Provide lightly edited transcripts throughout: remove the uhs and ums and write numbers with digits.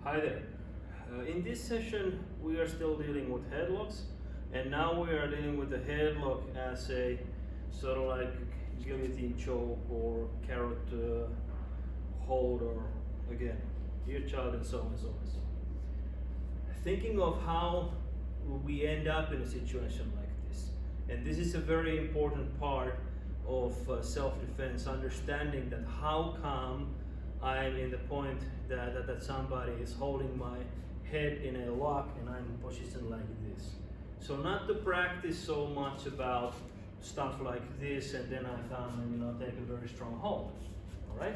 Hi there. In this session we are still dealing with headlocks, and now we are dealing with the headlock as a sort of like guillotine choke or carrot hold, or again, dear child, and so on and so on and so on. Thinking of how we end up in a situation like this, and this is a very important part of self-defense, understanding that how come I'm in the point that somebody is holding my head in a lock and I'm in a position like this. So not to practice so much about stuff like this and then I come and take a very strong hold. All right?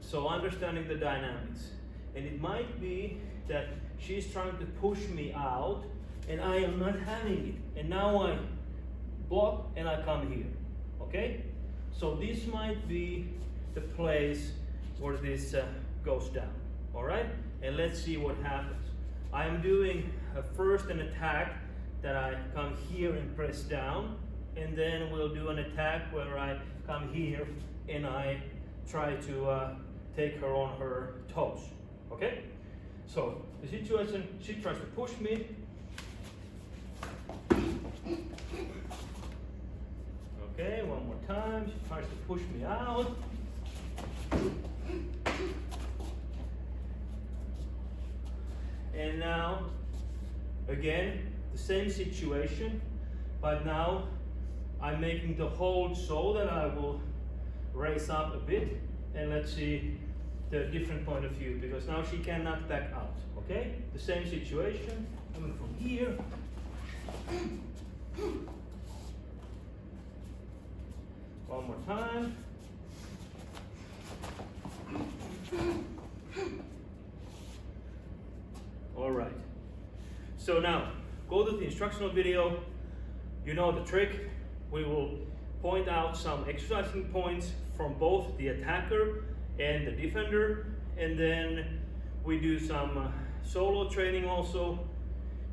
So understanding the dynamics. And it might be that she's trying to push me out and I am not having it. And now I block and I come here. Okay? So this might be the place where this goes down. All right? And let's see what happens. I'm doing first an attack that I come here and press down, and then we'll do an attack where I come here and I try to take her on her toes. Okay? So the situation, she tries to push me. Okay, one more time. She tries to push me out. And now, again, the same situation, but now I'm making the hold so that I will raise up a bit, and let's see the different point of view, because now she cannot back out, okay? The same situation, coming from here. One more time. All right. So now, go to the instructional video. You know the trick. We will point out some exercising points from both the attacker and the defender, and then we do some solo training also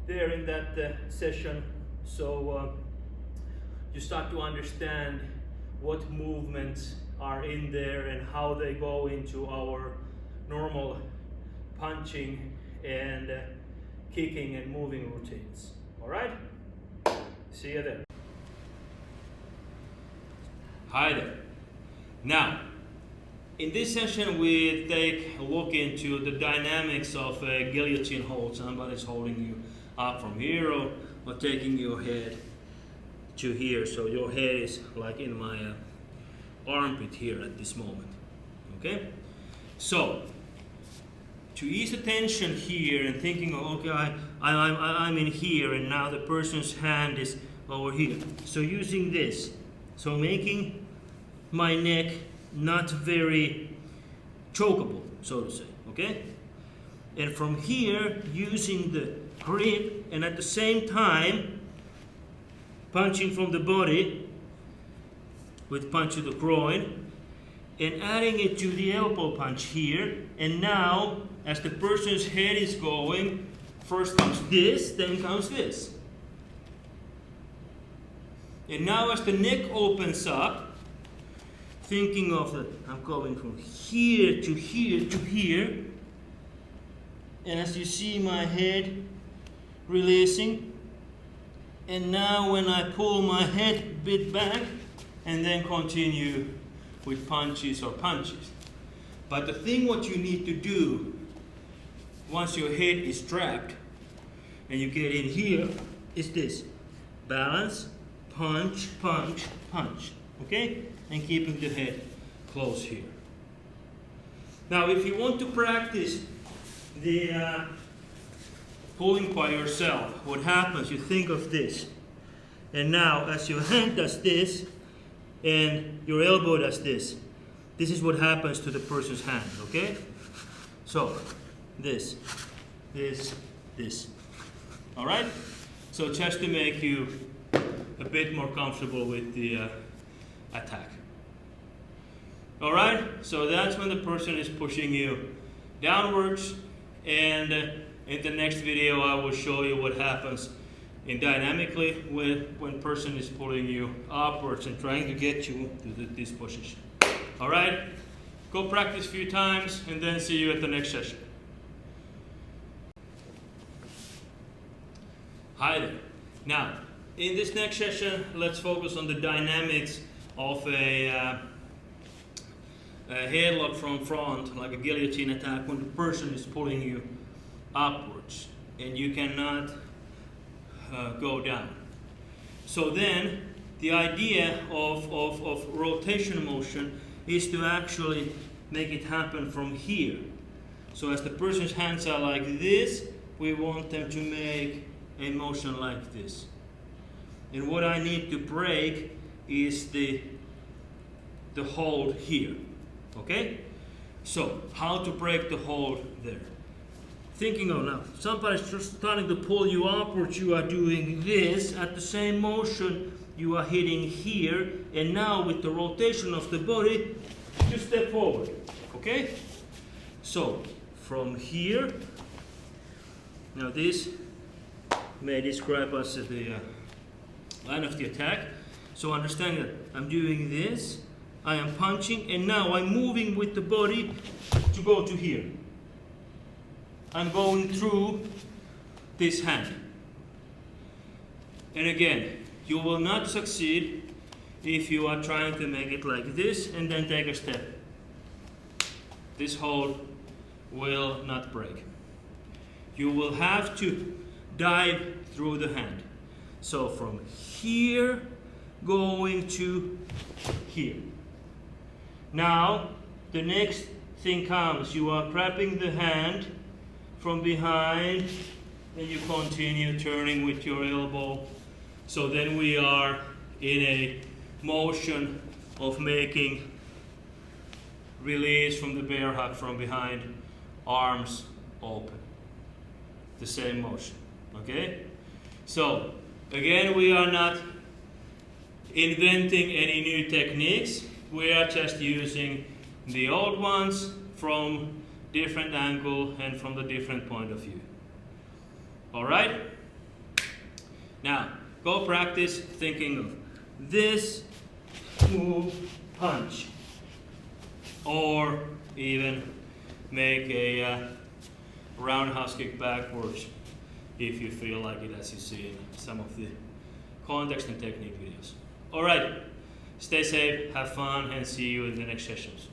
there in that session. So you start to understand what movements are in there and how they go into our normal punching and kicking and moving routines. All right? See you there. Hi there. Now, in this session we take a look into the dynamics of a guillotine hold. Somebody's holding you up from here or taking your head to here. So your head is like in my armpit here at this moment. Okay? So, to ease the tension here and thinking, okay, I'm in here and now the person's hand is over here. So using this, so making my neck not very chokeable, so to say, okay? And from here, using the grip and at the same time, punching from the body with punch to the groin, and adding it to the elbow punch here. And now, as the person's head is going, first comes this, then comes this. And now as the neck opens up, thinking of that I'm going from here to here to here, and as you see my head releasing, and now when I pull my head a bit back, and then continue with punches or punches. But the thing what you need to do once your head is trapped and you get in here is this: balance, punch, punch, punch. Okay? And keeping the head close here. Now if you want to practice the pulling by yourself, what happens, you think of this. And now as your hand does this and your elbow does this, this is what happens to the person's hand, okay? So, this. All right? So just to make you a bit more comfortable with the attack. All right? So that's when the person is pushing you downwards, and in the next video I will show you what happens in dynamically when person is pulling you upwards and trying to get you to this position. All right? Go practice a few times and then see you at the next session. Hi there. Now, in this next session, let's focus on the dynamics of a headlock from front, like a guillotine attack, when the person is pulling you upwards and you cannot go down. So then, the idea of rotation motion is to actually make it happen from here. So as the person's hands are like this, we want them to make a motion like this. And what I need to break is the hold here. Okay? So, how to break the hold there? Thinking of now, somebody's just starting to pull you upwards, you are doing this. At the same motion, you are hitting here. And now with the rotation of the body, you step forward. Okay? So, from here, now this may describe us the line of the attack. So understand that I'm doing this, I am punching, and now I'm moving with the body to go to here. I'm going through this hand. And again, you will not succeed if you are trying to make it like this and then take a step. This hold will not break. You will have to dive through the hand. So from here going to here. Now the next thing comes. You are grabbing the hand from behind and you continue turning with your elbow. So then we are in a motion of making release from the bear hug from behind, arms open. The same motion. Okay? So, again, we are not inventing any new techniques. We are just using the old ones from different angle and from the different point of view. Alright? Now, go practice thinking of this, move, punch. Or even make a roundhouse kick backwards if you feel like it, as you see in some of the context and technique videos. Alright, stay safe, have fun, and see you in the next sessions.